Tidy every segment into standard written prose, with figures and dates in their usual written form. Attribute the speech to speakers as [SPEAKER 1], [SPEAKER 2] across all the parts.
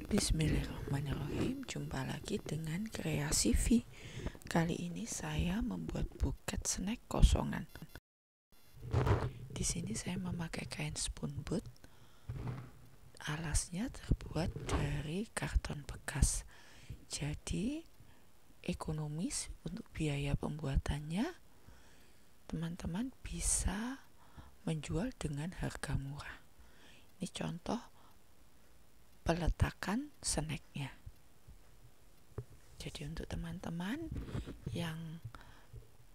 [SPEAKER 1] Bismillahirrahmanirrahim. Jumpa lagi dengan Kreasi V. Kali ini saya membuat buket snack kosongan. Di sini saya memakai kain spun boot. Alasnya terbuat dari karton bekas. Jadi ekonomis untuk biaya pembuatannya. Teman-teman bisa menjual dengan harga murah. Ini contoh peletakan snacknya. Jadi untuk teman-teman yang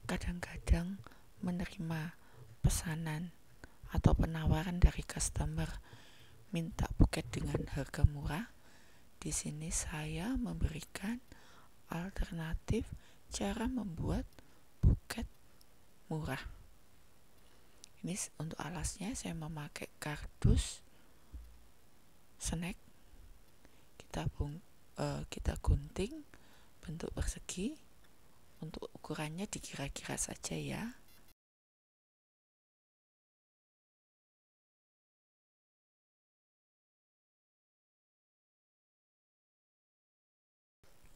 [SPEAKER 1] kadang-kadang menerima pesanan atau penawaran dari customer minta buket dengan harga murah, di sini saya memberikan alternatif cara membuat buket murah. Ini untuk alasnya saya memakai kardus snack. Kita gunting bentuk persegi. Untuk ukurannya dikira-kira saja ya.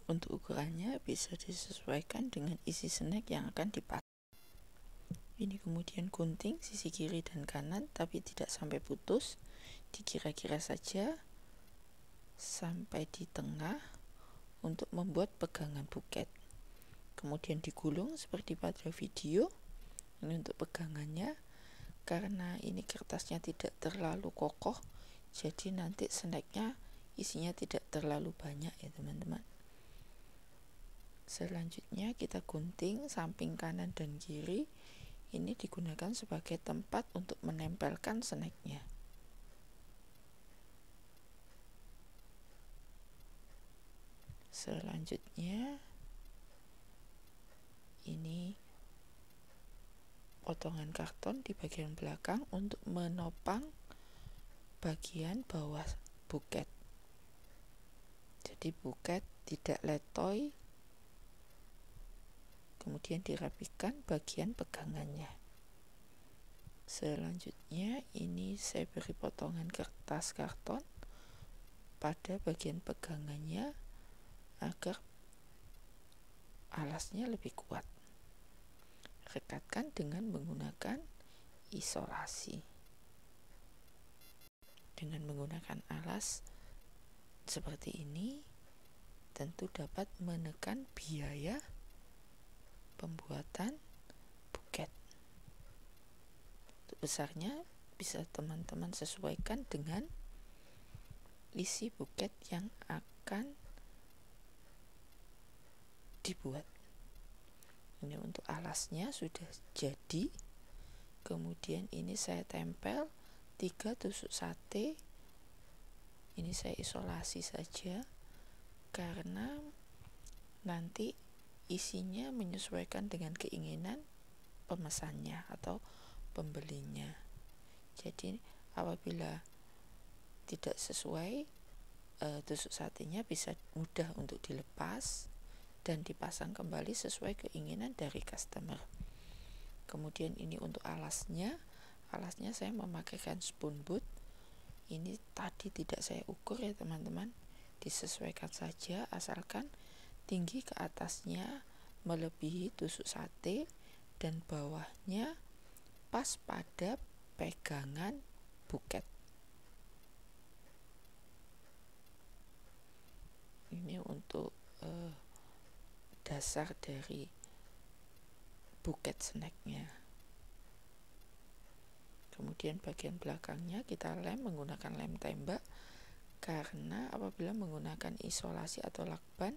[SPEAKER 1] Untuk ukurannya bisa disesuaikan dengan isi snack yang akan dipakai. Ini kemudian gunting sisi kiri dan kanan, tapi tidak sampai putus. Dikira-kira saja sampai di tengah untuk membuat pegangan buket. Kemudian digulung seperti pada video. Ini untuk pegangannya. Karena ini kertasnya tidak terlalu kokoh, jadi nanti snacknya isinya tidak terlalu banyak ya teman-teman. Selanjutnya kita gunting samping kanan dan kiri. Ini digunakan sebagai tempat untuk menempelkan snacknya. Selanjutnya ini potongan karton di bagian belakang untuk menopang bagian bawah buket. Jadi buket tidak letoy. Kemudian dirapikan bagian pegangannya. Selanjutnya ini saya beri potongan kertas karton pada bagian pegangannya agar alasnya lebih kuat. Rekatkan dengan menggunakan isolasi. Dengan menggunakan alas seperti ini tentu dapat menekan biaya pembuatan buket. Untuk besarnya bisa teman-teman sesuaikan dengan isi buket yang akan dibuat. Ini untuk alasnya sudah jadi. Kemudian ini saya tempel 3 tusuk sate. Ini saya isolasi saja karena nanti isinya menyesuaikan dengan keinginan pemesannya atau pembelinya. Jadi apabila tidak sesuai, tusuk satenya bisa mudah untuk dilepas dan dipasang kembali sesuai keinginan dari customer. Kemudian ini untuk alasnya saya memakaikan spun boot. Ini tadi tidak saya ukur ya teman-teman, disesuaikan saja asalkan tinggi ke atasnya melebihi tusuk sate dan bawahnya pas pada pegangan buket. Ini untuk dasar dari buket snacknya. Kemudian bagian belakangnya kita lem menggunakan lem tembak, karena apabila menggunakan isolasi atau lakban,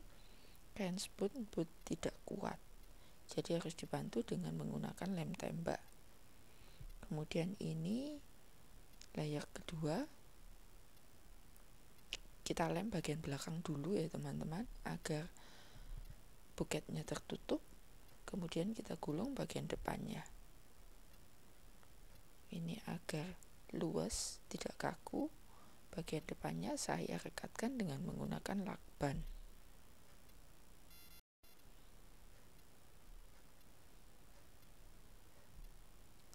[SPEAKER 1] kain spun boot tidak kuat, jadi harus dibantu dengan menggunakan lem tembak. Kemudian ini layer kedua, kita lem bagian belakang dulu ya teman-teman agar buketnya tertutup. Kemudian kita gulung bagian depannya. Ini agar luas, tidak kaku. Bagian depannya saya rekatkan dengan menggunakan lakban.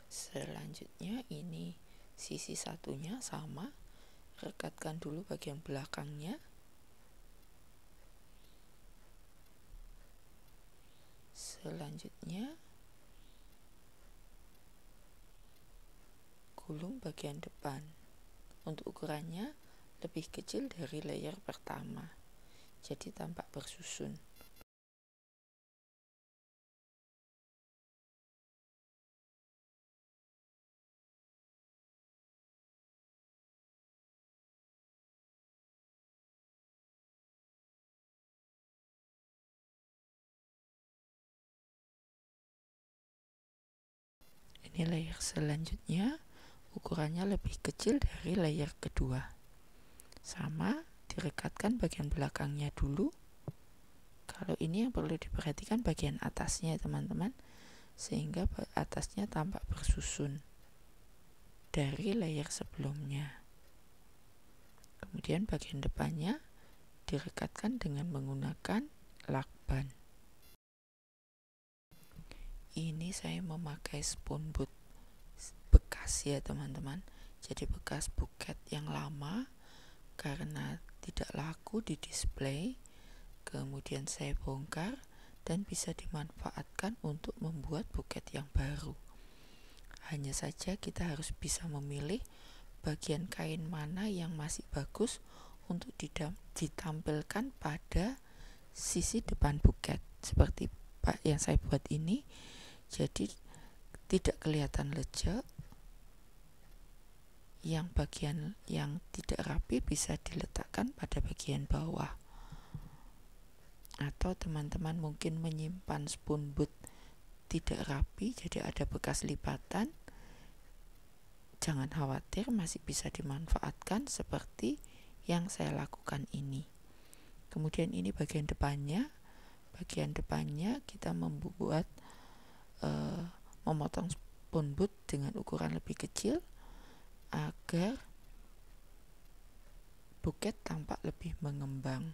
[SPEAKER 1] Selanjutnya ini sisi satunya sama, rekatkan dulu bagian belakangnya Selanjutnya gulung bagian depan. Untuk ukurannya lebih kecil dari layer pertama, jadi tampak bersusun. Ini layer selanjutnya, ukurannya lebih kecil dari layer kedua. Sama, direkatkan bagian belakangnya dulu. Kalau ini yang perlu diperhatikan bagian atasnya teman-teman, sehingga atasnya tampak bersusun dari layer sebelumnya. Kemudian bagian depannya direkatkan dengan menggunakan lakban. Ini saya memakai spoon boot bekas ya teman-teman, jadi bekas buket yang lama karena tidak laku di display. Kemudian saya bongkar dan bisa dimanfaatkan untuk membuat buket yang baru. Hanya saja kita harus bisa memilih bagian kain mana yang masih bagus untuk ditampilkan pada sisi depan buket, seperti yang saya buat ini. Jadi tidak kelihatan lecek. Yang bagian yang tidak rapi bisa diletakkan pada bagian bawah. Atau teman-teman mungkin menyimpan spoon boot tidak rapi, jadi ada bekas lipatan. Jangan khawatir, masih bisa dimanfaatkan seperti yang saya lakukan ini. Kemudian ini bagian depannya. Bagian depannya kita membuat memotong spoon boot dengan ukuran lebih kecil agar buket tampak lebih mengembang.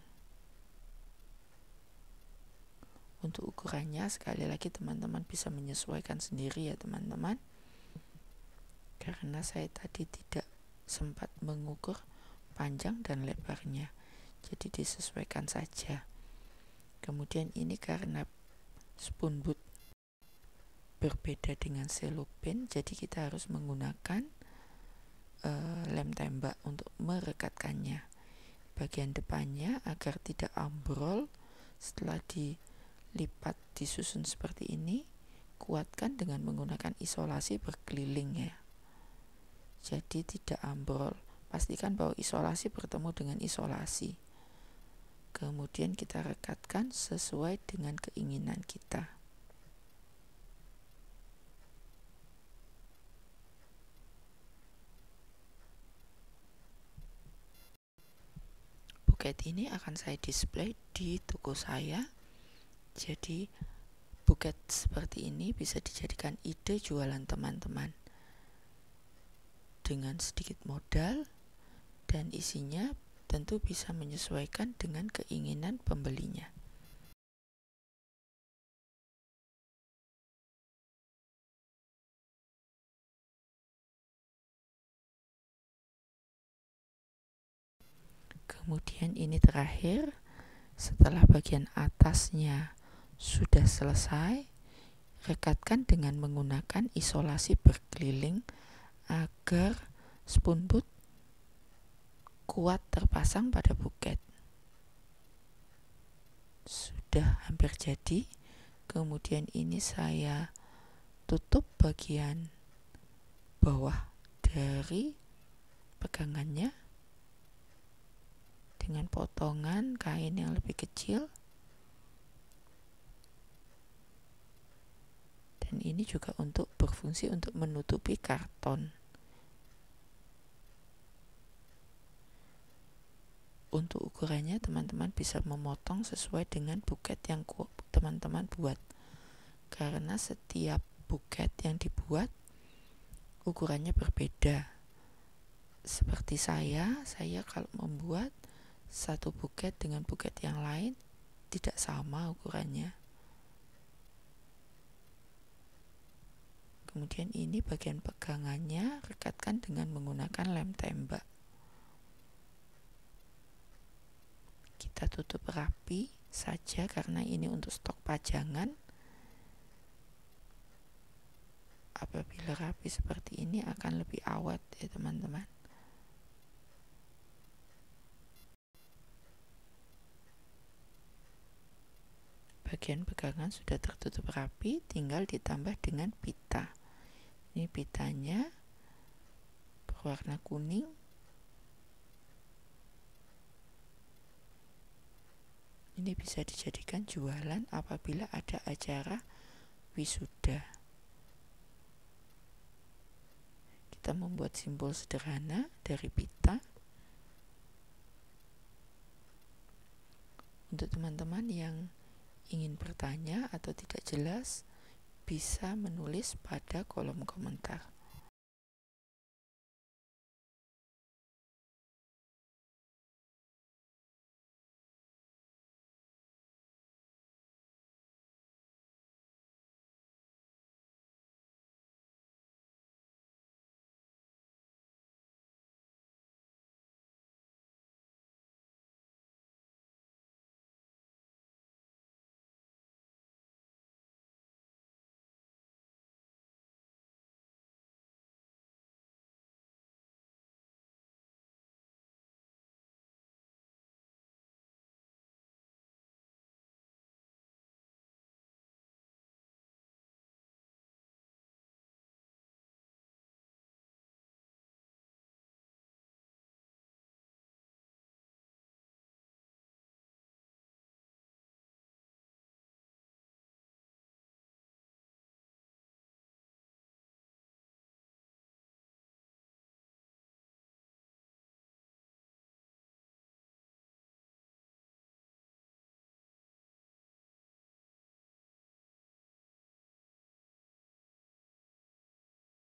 [SPEAKER 1] Untuk ukurannya sekali lagi teman-teman bisa menyesuaikan sendiri ya teman-teman, karena saya tadi tidak sempat mengukur panjang dan lebarnya, jadi disesuaikan saja. Kemudian ini karena spoon boot berbeda dengan cellophane, jadi kita harus menggunakan lem tembak untuk merekatkannya. Bagian depannya agar tidak ambrol setelah dilipat disusun seperti ini, kuatkan dengan menggunakan isolasi berkeliling ya. Jadi tidak ambrol. Pastikan bahwa isolasi bertemu dengan isolasi. Kemudian kita rekatkan sesuai dengan keinginan kita. Buket ini akan saya display di toko saya. Jadi buket seperti ini bisa dijadikan ide jualan teman-teman. Dengan sedikit modal dan isinya tentu bisa menyesuaikan dengan keinginan pembelinya. Kemudian ini terakhir, setelah bagian atasnya sudah selesai, rekatkan dengan menggunakan isolasi berkeliling agar spoon boot kuat terpasang pada buket. Sudah hampir jadi. Kemudian ini saya tutup bagian bawah dari pegangannya dengan potongan kain yang lebih kecil. Dan ini juga berfungsi untuk menutupi karton. Untuk ukurannya teman-teman bisa memotong sesuai dengan buket yang teman-teman buat, karena setiap buket yang dibuat ukurannya berbeda. Seperti saya kalau membuat satu buket dengan buket yang lain tidak sama ukurannya. Kemudian ini bagian pegangannya rekatkan dengan menggunakan lem tembak. Kita tutup rapi saja karena ini untuk stok pajangan. apabila rapi seperti ini akan lebih awet ya teman-teman. Bagian pegangan sudah tertutup rapi, tinggal ditambah dengan pita. Ini pitanya berwarna kuning. Ini bisa dijadikan jualan apabila ada acara wisuda. Kita membuat simbol sederhana dari pita. Untuk teman-teman yang ingin bertanya atau tidak jelas, bisa menulis pada kolom komentar.